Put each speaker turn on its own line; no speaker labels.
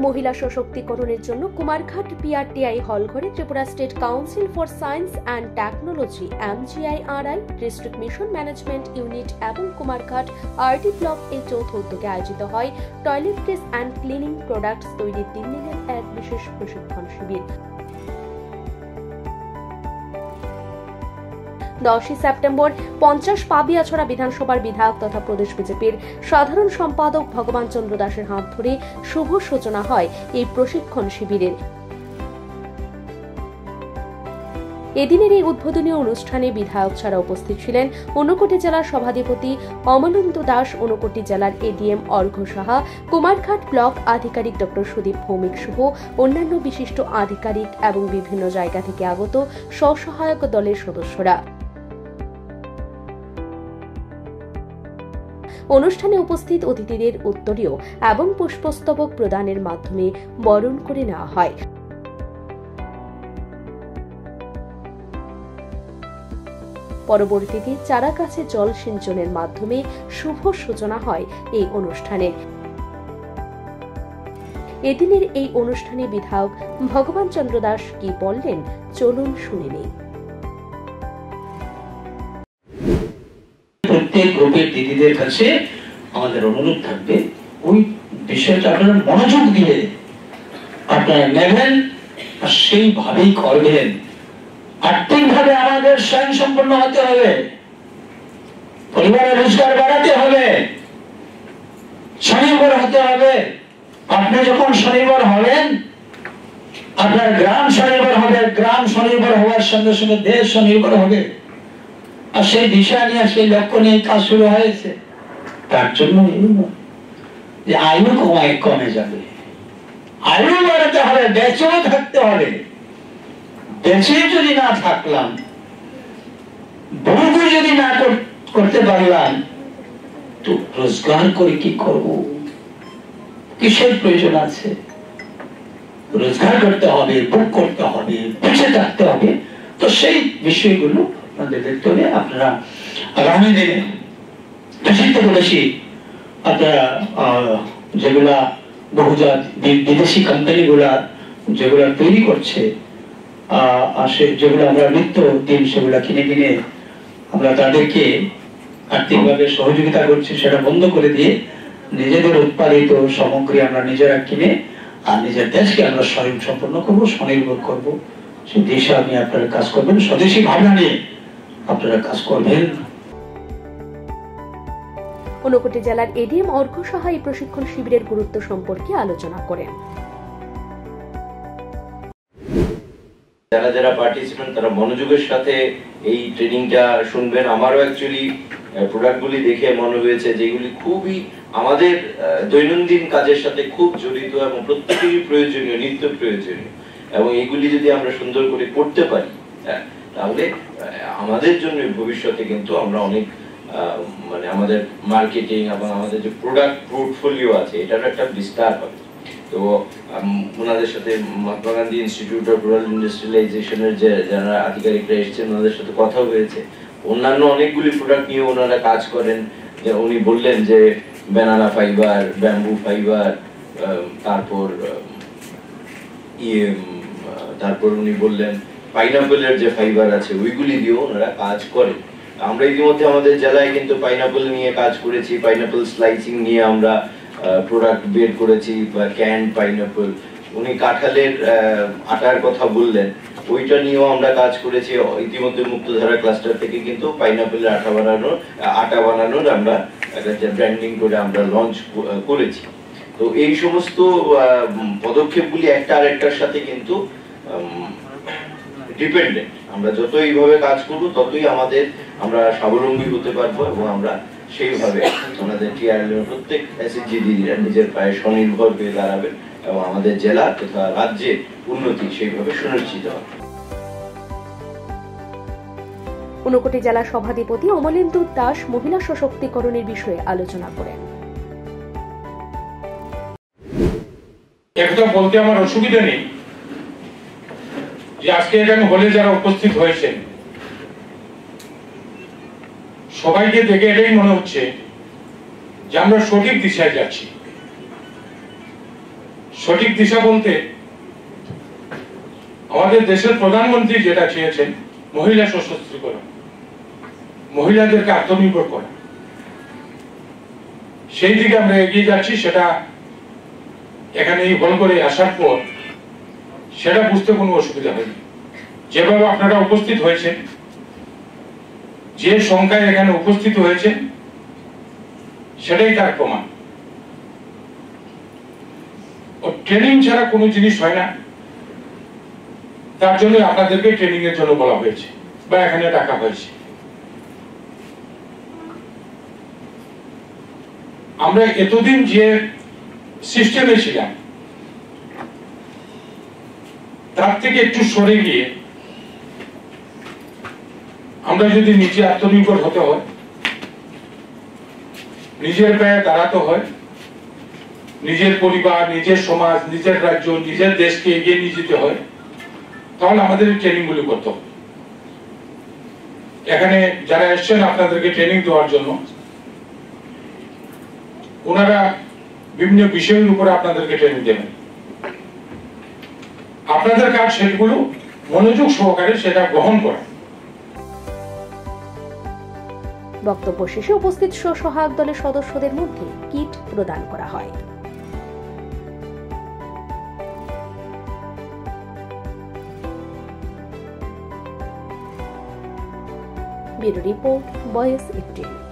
মহিলা সশক্তিকরণের জন্য কুমারঘাট পিআরটিআই হলঘরে Tripura state council for science and technology MGIRI district mission management unit এবং কুমারঘাট আরটি ব্লক এই যৌথ উদ্যোগে আয়োজিত হয় টয়লেট্রিজ অ্যান্ড ক্লিনিং প্রোডাক্টস তৈরির 3 দিনের এক বিশেষ প্রশিক্ষণ শিবির। 10 সেপ্টেম্বর 50 পাবিয়াছড়া বিধানসভার বিধায়ক তথা প্রদেশ বিজেপির সাধারণ সম্পাদক ভগবান চন্দ্র দাসের হাত ধরে শুভ সূচনা হয় এই প্রশিক্ষণ শিবিরের। এদিনের এই উদ্বোধনী অনুষ্ঠানে বিধায়ক ছাড়া উপস্থিত ছিলেন ঊনকোটি জেলার সভাধিপতি অমলেন্দু দাস, ঊনকোটি জেলার এডিএম অর্ঘ্য সাহা, কুমারঘাট ব্লক আধিকারিক ডক্টর সুদীপ ভৌমিক সহ অন্যান্য বিশিষ্ট আধিকারিক এবং বিভিন্ন জায়গা থেকে আগত স্বসহায়ক দলের সদস্যরা। অনুষ্ঠানে উপস্থিত অতিথিদের উত্তরীয় এবং পুষ্পস্তবক প্রদানের মাধ্যমে বরণ করে নেওয়া হয়। পরবর্তীতে চারা গাছে জল সিঞ্চনের মাধ্যমে শুভ সূচনা হয় এই অনুষ্ঠানের। এদিনের এই অনুষ্ঠানে বিধায়ক ভগবান চন্দ্র দাস কি বললেন চলুন শুনে নেই।
প্রত্যেক গ্রুপের দিদিদের কাছে আমাদের অনুরোধ থাকবে ওই বিষয়টা আপনারা মনোযোগ দিয়ে আপনারা নেবেন আর সেইভাবেই করবেন। আর্থিকভাবে আমাদের স্বয়ংসম্পূর্ণ হতে হবে, পরিবারের রোজগার বাড়াতে হবে, স্বনির্ভর হতে হবে। আপনি যখন স্বনির্ভর হবেন আপনার গ্রাম স্বনির্ভর হবে, গ্রাম স্বনির্ভর হওয়ার সঙ্গে সঙ্গে দেশ স্বনির্ভর হবে। আর সেই দিশা নিয়ে সেই লক্ষ্য নিয়ে কাজ শুরু হয়েছে। তার জন্য যে আয়ু কমে যাবে, আয়ু বাড়াতে হবে, বেঁচেও থাকতে হবে। বেঁচে যদি না থাকলাম, বহু যদি না করতে পারলাম, তো রোজগার করে কি করব? কিসের প্রয়োজন আছে? রোজগার করতে হবে, ভোগ করতে হবে, বেঁচে থাকতে হবে। তো সেই বিষয়গুলো আপনাদের দেখতে হবে। আপনারা আগামী দিনে বেশি থেকে বেশি আপনারা যেগুলা বহুজাত বিদেশি কোম্পানিগুলা যেগুলা তৈরি করছে যেগুলো আমরা নিত্য দিন সেগুলা কিনে আমরা তাদেরকে আর্থিকভাবে সহযোগিতা করছি, সেটা বন্ধ করে দিয়ে নিজেদের উৎপাদিত সামগ্রী আমরা নিজেরা কিনে আর নিজের দেশকে আমরা স্বয়ংসম্পূর্ণ করবো, স্বনির্ভর করবো। সেই দিশা আপনি আপনারা কাজ করবেন, স্বদেশী ভাবনা নিয়ে আপনারা কাজ করবেন।
ঊনকোটি জেলার এডিএম অর্ঘ্য সাহা এই প্রশিক্ষণ শিবিরের গুরুত্ব সম্পর্কে আলোচনা করেন।
যারা যারা পার্টিসিপেন্ট তারা মনোযোগের সাথে এই ট্রেনিংটা শুনবেন। আমারও অ্যাকচুয়ালি প্রোডাক্টগুলি দেখে মনে হয়েছে যে এগুলি খুবই আমাদের দৈনন্দিন কাজের সাথে খুব জড়িত এবং প্রত্যেকেরই প্রয়োজনীয়, নিত্য প্রয়োজনীয়। এবং এগুলি যদি আমরা সুন্দর করে করতে পারি তাহলে আমাদের জন্য ভবিষ্যতে কিন্তু আমরা অনেক মানে আমাদের মার্কেটিং এবং আমাদের যে প্রোডাক্ট পোর্টফোলিও আছে এটার একটা বিস্তার হবে। তো ওনাদের সাথে Mahatma Gandhi institute of rural ইন্ডাস্ট্রিয়ালাইজেশনের যে যারা আধিকারিকরা এসেছেন ওনাদের সাথে কথা হয়েছে। অন্যান্য অনেকগুলি প্রোডাক্ট নিয়ে ওনারা কাজ করেন। যে উনি বললেন যে ব্যানানা ফাইবার, ব্যাম্বু ফাইবার, তারপর উনি বললেন পাইনাপেলের যে ফাইবার আছে ওইগুলি দিয়েও ওনারা কাজ করেন। আমরা ইতিমধ্যে আমাদের জেলায় কিন্তু পাইনাপেল নিয়ে কাজ করেছি, পাইনাপেল স্লাইসিং নিয়ে আমরা প্রোডাক্ট বের করেছি, বা ক্যান্ড পাইনাপেল। উনি কাঁঠালের আটার কথা বললেন, ওইটা নিয়েও আমরা কাজ করেছি। ইতিমধ্যে মুক্তধারা ক্লাস্টার থেকে কিন্তু পাইনাপেলের আটা বানানোর আমরা একটা ব্র্যান্ডিং করে আমরা লঞ্চ করেছি। তো এই সমস্ত পদক্ষেপগুলি একটা আরেকটার সাথে কিন্তু ডিপেন্ডেন্ট। আমরা যত এইভাবে কাজ করব ততই আমরা স্বাবলম্বী হতে পারবো এবং আমরা সেইভাবে আমাদের টিআরএল প্রত্যেক এসএসজি দিদিরা নিজের পায়ে স্বনির্ভর হয়ে দাঁড়াবেন এবং আমাদের জেলা তথা রাজ্যের উন্নতি সেইভাবে সুনিশ্চিত হবে।
ঊনকোটি জেলা সভাধিপতি অমলেন্দু দাস মহিলা সশক্তিকরণের বিষয়ে আলোচনা করেন।
একটা বলতে আমার অসুবিধা নেই যে আজকে এখানে হলে যারা উপস্থিত হয়েছেন সবাইকে দেখে এটাই মনে হচ্ছে যে আমরা সঠিক দিশায় যাচ্ছি। সঠিক দিশা বলতে আমাদের দেশের প্রধানমন্ত্রী যেটা চেয়েছেন, মহিলা সশস্ত্রীকরণ, মহিলাদেরকে আত্মনির্ভর করা, সেই দিকে আমরা এগিয়ে যাচ্ছি। সেটা এখানে এই হল করে আসার পর সেটা বুঝতে কোনো অসুবিধা হয়নি। যেভাবে আপনারা উপস্থিত হয়েছেন, যে সংখ্যায় এখানে উপস্থিত হয়েছে, সেটাই তার প্রমাণ। ট্রেনিং ছাড়া কোনো জিনিস হয় না, তার জন্য আপনাদেরকে ট্রেনিং এর জন্য বলা হয়েছে বা এখানে ডাকা হয়েছে। আমরা এতদিন যে সিস্টেমে ছিলাম তার থেকে একটু সরে গিয়ে আমরা যদি নিজে আত্মনির্ভর হতে হয়, নিজের পায়ে দাঁড়াতে হয়, নিজের পরিবার, নিজের সমাজ, নিজের রাজ্য, নিজের দেশকে এগিয়ে নিয়ে যেতে হয়, তাহলে আমাদের ট্রেনিং গুলি করতে হবে। এখানে যারা এসছেন আপনাদেরকে ট্রেনিং দেওয়ার জন্য, ওনারা বিভিন্ন বিষয়ের উপরে আপনাদেরকে ট্রেনিং দেবেন। আপনাদের কাজ সেগুলো মনোযোগ সহকারে সেটা গ্রহণ করা।
বক্তব্য শেষে উপস্থিত স্বসহায়ক দলের সদস্যদের মধ্যে কিট প্রদান করা হয়। Bureau report, voice 18।